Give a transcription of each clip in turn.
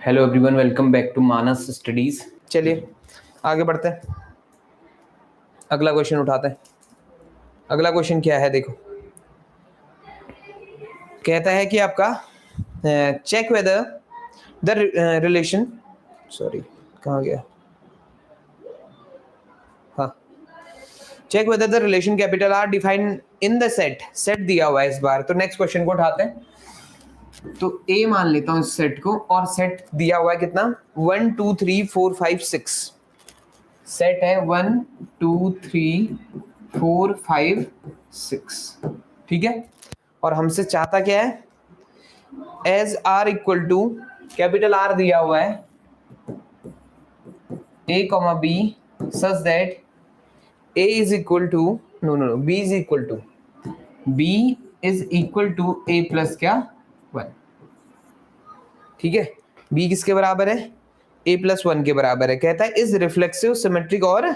Hello everyone, welcome back to Manas studies. चलिए आगे बढ़ते हैं, अगला क्वेश्चन उठाते हैं। अगला क्वेश्चन क्या है, देखो कहता है कि आपका check whether the relation, sorry कहाँ गया, हाँ, check whether the relation capital R defined in the set दिया हुआ है इस बार। तो नेक्स्ट क्वेश्चन को उठाते हैं। तो ए मान लेता हूँ इस सेट को, और सेट दिया हुआ है कितना, 1 2 3 4 5 6। सेट है 1 2 3 4 5 6, ठीक है। और हमसे चाहता क्या है, as R equal to capital R दिया हुआ है A comma B such that A is equal to B is equal to A plus क्या 1, ठीक है। बी किसके बराबर है, a प्लस 1 के बराबर है। कहता है इज रिफ्लेक्सिव, सिमेट्रिक और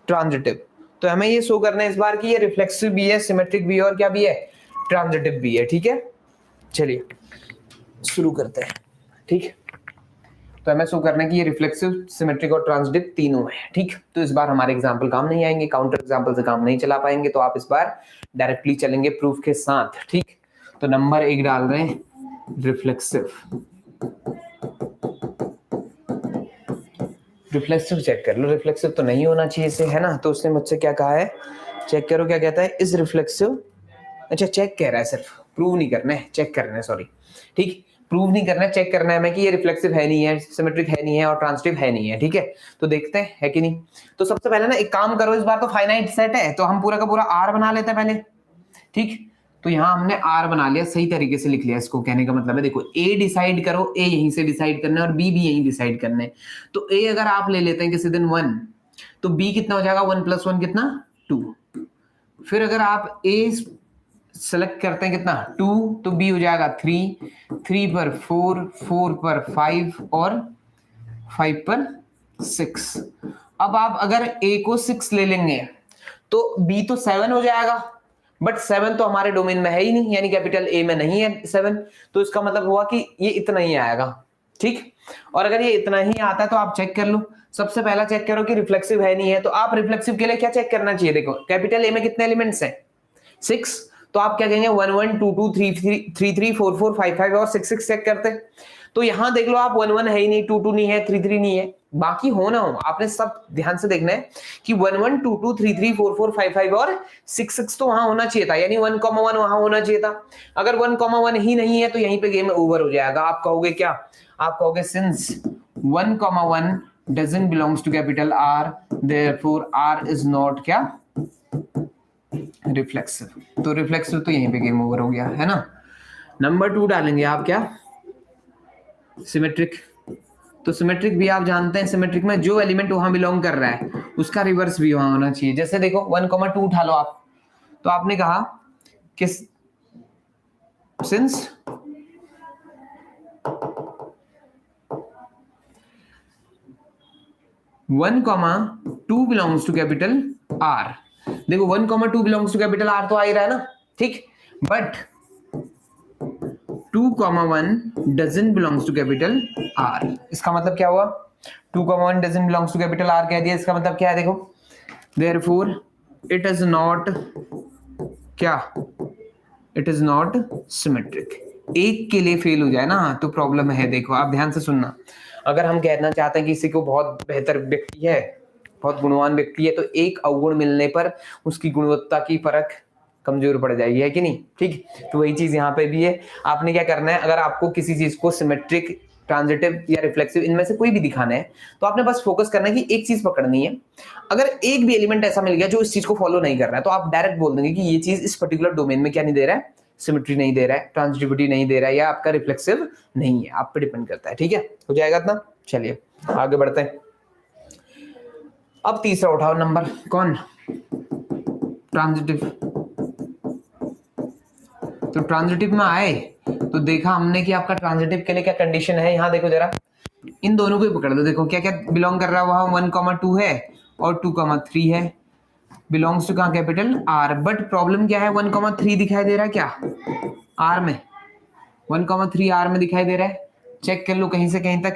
ट्रांजिटिव। तो हमें ये शो करना है इस बार कि ये रिफ्लेक्सिव भी है, सिमेट्रिक भी है और क्या भी है, ट्रांजिटिव भी है, ठीक है। चलिए शुरू करते हैं, ठीक है। तो हमें शो करना है कि ये रिफ्लेक्सिव, सिमेट्रिक और ट्रांजिटिव तीनों है, ठीक। तो इस बार हमारे एग्जाम्पल काम नहीं आएंगे, काउंटर एग्जाम्पल से काम नहीं चला पाएंगे, तो आप इस बार डायरेक्टली चलेंगे प्रूफ के साथ, ठीक। तो नंबर 1 डाल रहे हैं, रिफ्लेक्सिव। रिफ्लेक्सिव चेक कर लो, रिफ्लेक्सिव तो नहीं होना चाहिए इसे, है ना। तो उसने मुझसे क्या कहा है, चेक करो, क्या कहता है, इज रिफ्लेक्सिव। अच्छा चेक कह रहा है, सिर्फ प्रूव नहीं करना है, चेक करना है, सॉरी, ठीक। प्रूव नहीं करना है, चेक करना है हमें कि ये रिफ्लेक्सिव है नहीं है, सिमेट्रिक है नहीं है और ट्रांजिटिव है नहीं है, ठीक है। तो देखते हैं है कि नहीं। तो सबसे पहले ना एक काम करो, इस बार तो फाइनाइट सेट है तो हम पूरा का पूरा आर बना लेते हैं पहले, ठीक। तो यहां हमने आर बना लिया, सही तरीके से लिख लिया इसको। कहने का मतलब है, देखो ए डिसाइड करो, ए यहीं से डिसाइड करना है और बी भी यहीं डिसाइड करना है। तो ए अगर आप ले लेते हैं किसी दिन 1, तो बी कितना हो जाएगा, 1 + 1 कितना 2। फिर अगर आप ए सेलेक्ट करते हैं कितना 2, तो बी हो जाएगा 3, 3 पर 4, 4 पर 5 और 5 पर 6। अब आप अगर ए को 6 ले लेंगे तो बी तो 7 हो जाएगा, बट 7 तो हमारे डोमेन में है ही नहीं, यानी कैपिटल ए में नहीं है 7। तो इसका मतलब हुआ कि ये इतना ही आएगा, ठीक। और अगर ये इतना ही आता है तो आप चेक कर लो। सबसे पहला चेक करो कि रिफ्लेक्सिव है नहीं है। तो आप रिफ्लेक्सिव के लिए क्या चेक करना चाहिए, देखो कैपिटल ए में कितने एलिमेंट्स हैं, 6। तो आप क्या कहेंगे, 1 1 2 2 3 3 3 4 4 5 5 और 6 6 चेक करते हैं। तो यहां देख लो आप, 1 1 है ही नहीं, 2 2 नहीं है, 3 3 नहीं है। बाकी हो ना हो, आपने सब ध्यान से देखना है कि 1 1 2 2 3 3 4 4 5 5 और 6 6 तो वहां होना चाहिए था, यानी 1 1 वहां होना चाहिए था। अगर 1 1 ही नहीं है तो यहीं पे गेम ओवर हो जाएगा। आप कहोगे क्या, आप कहोगे since 1 1 doesn't belongs to capital R, therefore R is not क्या, रिफ्लेक्सिव। तो रिफ्लेक्सिव तो यहीं पे गेम ओवर हो गया, है ना। नंबर 2 डालेंगे आप क्या, सिमेट्रिक। तो सिमेट्रिक भी आप जानते हैं, सिमेट्रिक में जो एलिमेंट वहां बिलोंग कर रहा है उसका रिवर्स भी वहां होना चाहिए। जैसे देखो 1 2 उठा लो आप, तो आपने कहा कि since 1 2 belongs to capital R. देखो 1 2 बिलोंग्स टू कैपिटल आर तो आ ही रहा है ना, ठीक। But 2 1 doesn't belongs to capital R. इसका मतलब क्या हुआ, 2 1 doesn't belongs to capital R कह दिया। इसका मतलब क्या है, देखो देयरफॉर इट इज नॉट क्या, इट इज नॉट सिमेट्रिक। एक के लिए फेल हो जाए ना तो प्रॉब्लम है। देखो आप ध्यान से सुनना, अगर हम कहना चाहते हैं कि किसी को बहुत बेहतर व्यक्ति है, बहुत गुणवान व्यक्ति है, तो एक अवगुण मिलने पर उसकी गुणवत्ता की फर्क कमजोर पड़ जाएगी, है कि नहीं, ठीक। तो वही चीज यहाँ पे भी है। आपने क्या करना है, अगर आपको किसी चीज को सिमेट्रिक, ट्रांजिटिव या रिफ्लेक्सिव इनमें से कोई भी दिखाना है, तो आपने बस फोकस करना है कि एक चीज पकड़नी है। अगर एक भी एलिमेंट ऐसा मिल गया जो इस चीज को फॉलो नहीं कर रहा है, तो आप डायरेक्ट बोल देंगे कि ये चीज इस पर्टिकुलर डोमेन में क्या नहीं दे रहा है, सिमेट्री नहीं दे रहा है, ट्रांजिटिविटी नहीं दे रहा है, या आपका रिफ्लेक्सिव नहीं है। आप पे डिपेंड करता है, ठीक है। हो जाएगा इतना। चलिए आगे बढ़ते हैं। अब तीसरा उठाओ नंबर, कौन, ट्रांजिटिव। तो ट्रांजिटिव में आए तो देखा हमने कि आपका ट्रांजिटिव के लिए क्या कंडीशन है। यहां देखो जरा, इन दोनों को ही पकड़ लो, देखो क्या क्या बिलोंग कर रहा है वहां, 1 2 है और 2 3 है, बिलोंग्स टू कहां, कैपिटल आर। बट प्रॉब्लम क्या है, 1 3 दिखाई दे रहा है क्या आर में, 1 3 आर में दिखाई दे रहा है। चेक कर लो कहीं से कहीं तक।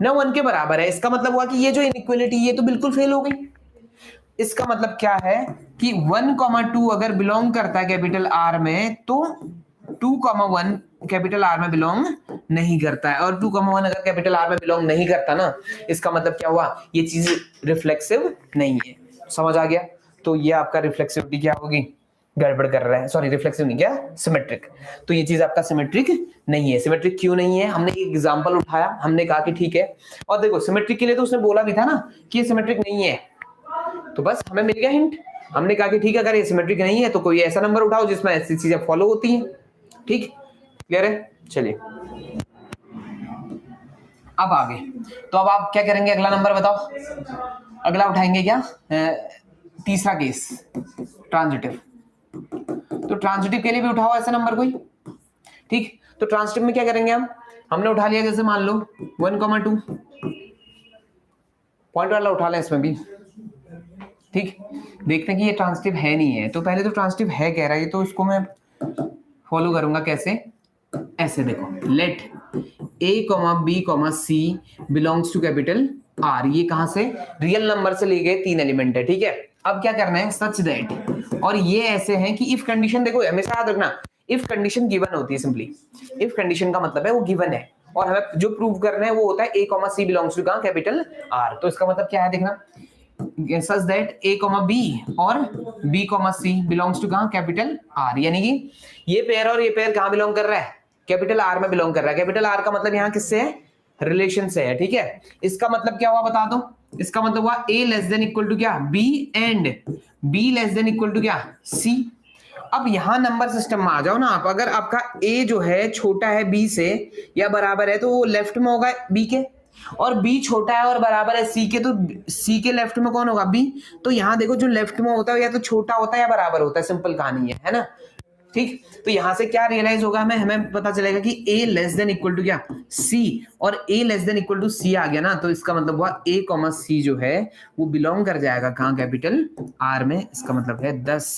ना 1 के बराबर है। इसका मतलब हुआ कि ये जो इनइक्वालिटी ये तो बिल्कुल फेल हो गई। इसका मतलब क्या है कि 1,2 अगर बिलोंग करता है कैपिटल आर में तो 2,1 कैपिटल आर में बिलोंग नहीं करता है, और 2,1 अगर कैपिटल आर में बिलोंग नहीं करता ना, इसका मतलब क्या हुआ, ये चीज रिफ्लेक्सिव नहीं है। समझ आ गया? तो ये आपका रिफ्लेक्सिविटी क्या होगी, गड़बड़ कर रहा है, सॉरी रिफ्लेक्सिव नहीं, क्या सिमेट्रिक। तो ये चीज आपका सिमेट्रिक नहीं है। सिमेट्रिक क्यों नहीं है? हमने एक एग्जांपल उठाया, हमने कहा कि ठीक है, और देखो सिमेट्रिक के लिए तो उसने बोला भी था ना कि ये सिमेट्रिक नहीं है, तो बस हमें मिल गया हिंट। हमने कहा कि ठीक है, अगर ये सिमेट्रिक नहीं है तो कोई ऐसा नंबर उठाओ जिसमें ऐसी चीजें फॉलो होती हैं। ठीक, क्लियर है? चलिए अब आगे, तो अब आप क्या करेंगे, अगला नंबर बताओ। अगला उठाएंगे क्या, तीसरा केस ट्रांजिटिव। तो ट्रांजिटिव के लिए भी उठाओ ऐसा नंबर कोई। ठीक, तो ट्रांजिटिव में क्या करेंगे हम, हमने उठा लिया जैसे मान लो 1,2 पॉइंट वाला उठा लें इसमें भी। ठीक, देखते हैं कि ये ट्रांजिटिव है नहीं है। तो पहले तो ट्रांजिटिव है कह रहा है, तो इसको मैं फॉलो करूंगा कैसे, ऐसे देखो, let a, b, c belongs to capital R। ये कहां से, रियल नंबर से लिए गए 3 एलिमेंट है। ठीक है, अब क्या करना है, सच दैट, और ये ऐसे हैं कि इफ कंडीशन, देखो हमेशा याद रखना, इफ कंडीशन गिवन होती है, सिंपली इफ कंडीशन का मतलब है वो गिवन है, और हमें जो प्रूव करना है वो होता है a, c बिलोंग्स टू कहां, कैपिटल R। तो इसका मतलब क्या है देखना, such that a, b और b, c बिलोंग्स टू कहां, कैपिटल R। यानी कि ये पेयर और ये पेयर कहां बिलोंग कर रहा है, कैपिटल R में बिलोंग कर रहा है। कैपिटल R का मतलब यहाँ किससे है, रिलेशन से है। ठीक है, इसका मतलब क्या हुआ बता दो, इसका मतलब हुआ a less than equal to क्या, b and b less than equal to क्या, c। अब यहां नंबर सिस्टम में आ जाओ ना आप, अगर आपका a जो है छोटा है b से या बराबर है तो वो लेफ्ट में होगा b के, और b छोटा है और बराबर है c के, तो c के लेफ्ट में कौन होगा, b। तो यहां देखो जो लेफ्ट में होता है या तो छोटा होता है या बराबर होता है, सिंपल कहानी है ना। ठीक, तो यहां से क्या रियलाइज होगा हमें पता चलेगा कि a less than equal to क्या, c, और a less than equal to c आ गया ना, तो इसका मतलब हुआ a, c जो है वो बिलोंग कर जाएगा कहां, कैपिटल R में। इसका मतलब है 10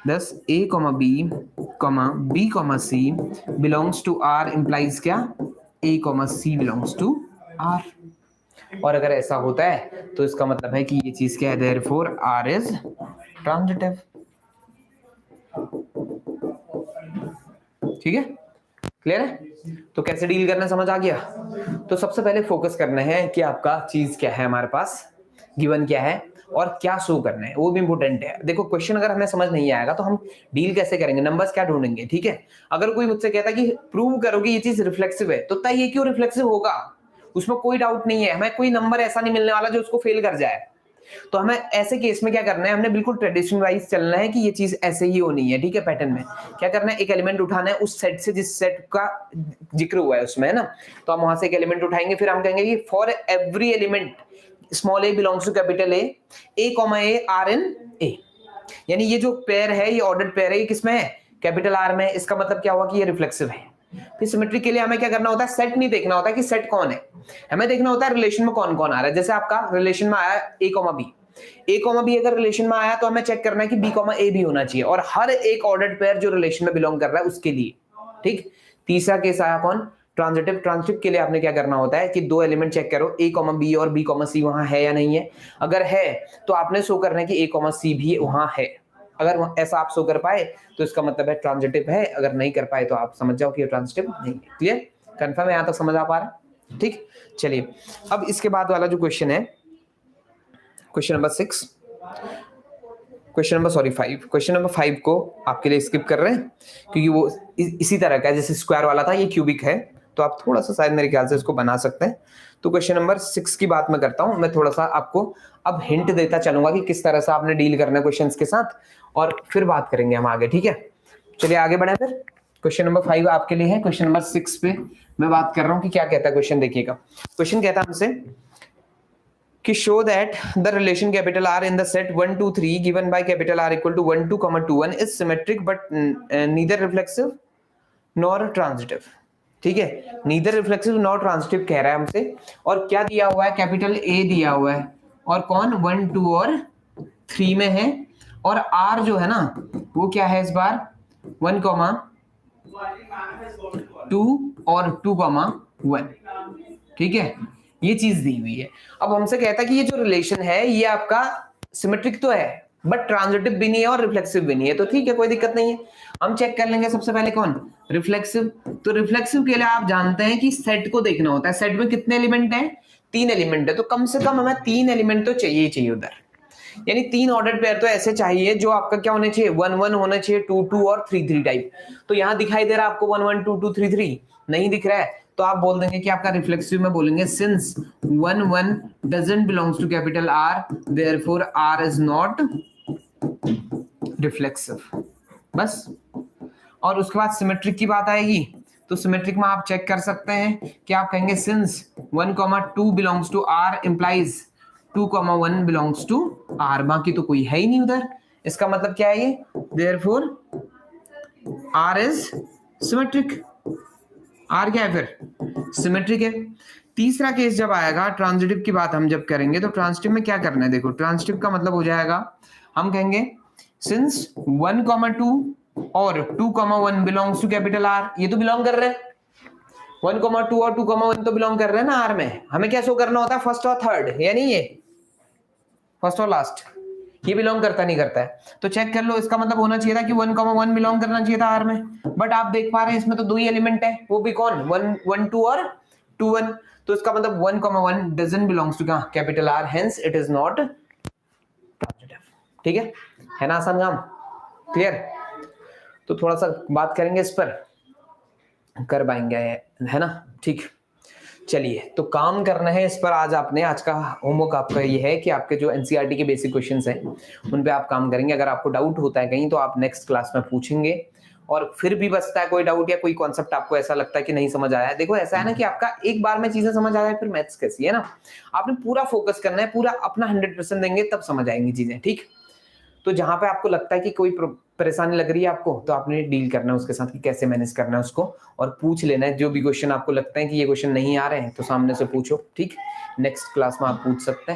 a, b, b, c belongs to R implies क्या, a, c belongs to R। और अगर ऐसा होता है तो इसका मतलब है कि ये चीज क्या है, देयरफॉर R इज ट्रांजिटिव। ठीक है, क्लियर है? तो कैसे डील करना समझ आ गया। तो सबसे पहले फोकस करना है कि आपका चीज क्या है, हमारे पास गिवन क्या है और क्या शो करना है, वो भी इंपॉर्टेंट है। देखो क्वेश्चन अगर हमें समझ नहीं आएगा तो हम डील कैसे करेंगे, नंबर्स क्या ढूंढेंगे। ठीक है, अगर कोई मुझसे कहता है कि प्रूव करो कि ये चीज रिफ्लेक्सिव है, तो तय ये क्यों रिफ्लेक्सिव होगा, उसमें कोई डाउट नहीं है। हमें कोई नंबर ऐसा नहीं मिलने वाला जो उसको फेल कर जाए। तो हमें ऐसे केस में क्या करना है, हमने बिल्कुल ट्रेडिशन वाइज चलना है कि ये चीज ऐसे ही होनी है। ठीक है, पैटर्न में क्या करना है, एक एलिमेंट उठाना है उस सेट से जिस सेट का जिक्र हुआ है उसमें, है ना। तो हम वहां से एक एलिमेंट उठाएंगे, फिर हम कहेंगे कि for every element small a belongs to capital A, R in A। यानी ये जो पेयर है, ये ऑर्डर्ड पेयर है, ये किसमें है, कैपिटल R में। इसका मतलब क्या हुआ कि ये रिफ्लेक्सिव है। फिर सिमेट्री के लिए हमें क्या करना होता है, सेट नहीं देखना होता कि सेट कौन है, हमें देखना होता है रिलेशन में कौन कौन आ रहा है। जैसे आपका रिलेशन में आया a, b अगर रिलेशन में आया तो हमें चेक करना है कि b, a भी होना चाहिए, और हर एक ऑर्डर्ड पेयर जो रिलेशन में बिलोंग कर रहा है उसके लिए। ठीक, तीसरा केस आया कौन, ट्रांजिटिव। ट्रांजिटिव के लिए आपने क्या करना होता है कि दो एलिमेंट चेक करो, a, b और b, c वहां है या नहीं है। अगर है तो आपने शो करना है कि a, c भी वहां है। अगर ऐसा आप शो कर पाए तो इसका मतलब है ट्रांजिटिव है, अगर नहीं कर पाए तो आप समझ जाओ कि ये ट्रांजिटिव नहीं है। क्लियर, कंफर्म है, यहां तक समझ आ पा रहा है। ठीक, चलिए अब इसके बाद वाला जो क्वेश्चन है, question number 6, question number 5, question number 5 को आपके लिए स्किप कर रहे हैं क्योंकि वो इसी तरह का है जैसे स्क्वायर वाला था, ये क्यूबिक है, तो आप थोड़ा सा शायद मेरे ख्याल से इसको बना सकते हैं। तो क्वेश्चन नंबर 6 की बात मैं करता हूं, मैं थोड़ा सा आपको अब हिंट देता चलूंगा कि किस तरह से आपने डील करना है क्वेश्चंस के साथ, और फिर बात करेंगे हम आगे। ठीक है, चलिए आगे बढ़े। फिर क्वेश्चन नंबर 5 आपके लिए है, क्वेश्चन नंबर 6 पे मैं बात कर रहा हूं कि क्या कहता है क्वेश्चन। देखिएगा, क्वेश्चन कहता है हमसे कि show that the relation capital R in the set 1, 2, 3 given by capital R equal to 1, 2, 21 is symmetric but neither reflexive nor transitive। ठीक है, neither reflexive nor transitive कह रहा है हमसे, और क्या दिया हुआ है, कैपिटल A दिया हुआ है, और कौन 1, 2 और 3 में है, और R जो है ना वो क्या है इस बार 1, 2 और 2, 1। ठीक है, ये चीज दी हुई है। अब हमसे कहता है कि ये जो रिलेशन है ये आपका सिमेट्रिक तो है बट ट्रांजिटिव भी नहीं है और रिफ्लेक्सिव भी नहीं है, तो ठीक है, कोई दिक्कत नहीं है। हम चेक कर लेंगे सबसे पहले कौन, रिफ्लेक्सिव। तो रिफ्लेक्सिव के लिए आप जानते हैं कि सेट को देखना होता है, सेट में कितने एलिमेंट हैं, 3 एलिमेंट है, तो कम से कम हमें 3 एलिमेंट तो चाहिए ही चाहिए उधर, यानी 3 ऑर्डर्ड पेयर तो ऐसे चाहिए जो आपका क्या होने चाहिए, 1 1 होना चाहिए, 2 2 और 3 3 टाइप। तो यहां दिखाई दे रहा है आपको 1 1 2 2 3 3 नहीं दिख रहा है, तो आप बोल देंगे कि आपका रिफ्लेक्सिव में बोलेंगे since 1 1 doesn't belongs to capital R therefore R is not reflexive, बस। और उसके बाद सिमेट्रिक की बात आएगी, तो सिमेट्रिक में आप चेक कर सकते हैं कि आप कहेंगे since 1 2 belongs to R implies 2 1 belongs to R, बाकी तो कोई है ही नहीं उधर, इसका मतलब क्या है ये, therefore R is symmetric. R क्या है फिर, सिमेट्रिक है। तीसरा केस जब आएगा ट्रांजिटिव की बात हम जब करेंगे, तो ट्रांजिटिव में क्या करना है, देखो ट्रांजिटिव का मतलब हो जाएगा, हम कहेंगे सिंस 1 2 और 2 1 बिलोंग्स टू कैपिटल आर, ये तो बिलोंग कर रहे हैं, 1 2 और 2 1 तो बिलोंग कर रहे हैं ना आर में, हमें क्या शो करना होता है, फर्स्ट और थर्ड, यानी ये फर्स्ट और लास्ट, ये बिलोंग करता नहीं करता है, तो चेक कर लो, इसका मतलब होना चाहिए था कि 1 1 बिलोंग करना चाहिए था आर में, बट आप देख पा रहे हैं इसमें तो 2 ही एलिमेंट है, वो भी कौन, 1 1 2 और 2 1, तो इसका मतलब 1 1 doesn't belongs to capital R, hence it is not transitive. ठीक है ना, आसान काम, क्लियर। तो थोड़ा सा बात करेंगे इस पर, कर पाएंगे, है ना, ठीक। चलिए, तो काम करना है इस पर आज आपने, आज का होमवर्क आपका ये है कि आपके जो एनसीईआरटी के बेसिक क्वेश्चंस हैं उन पे आप काम करेंगे। अगर आपको डाउट होता है कहीं तो आप नेक्स्ट क्लास में पूछेंगे, और फिर भी बचता है कोई डाउट या कोई कॉन्सेप्ट आपको ऐसा लगता है कि नहीं समझ आया है, देखो ऐसा है ना कि आपका एक बार में चीजें समझ आ जाए फिर मैथ्स कैसी है ना, आपने पूरा फोकस करना है, पूरा अपना 100% देंगे तब समझ आएंगी चीजें, ठीक। तो जहां पे आपको लगता है कि कोई परेशानी लग रही है आपको, तो आपने डील करना है उसके साथ कि कैसे मैनेज करना है उसको, और पूछ लेना है जो भी क्वेश्चन आपको लगता है कि ये क्वेश्चन नहीं आ रहे हैं तो सामने से पूछो, ठीक। नेक्स्ट क्लास में आप पूछ सकते हैं।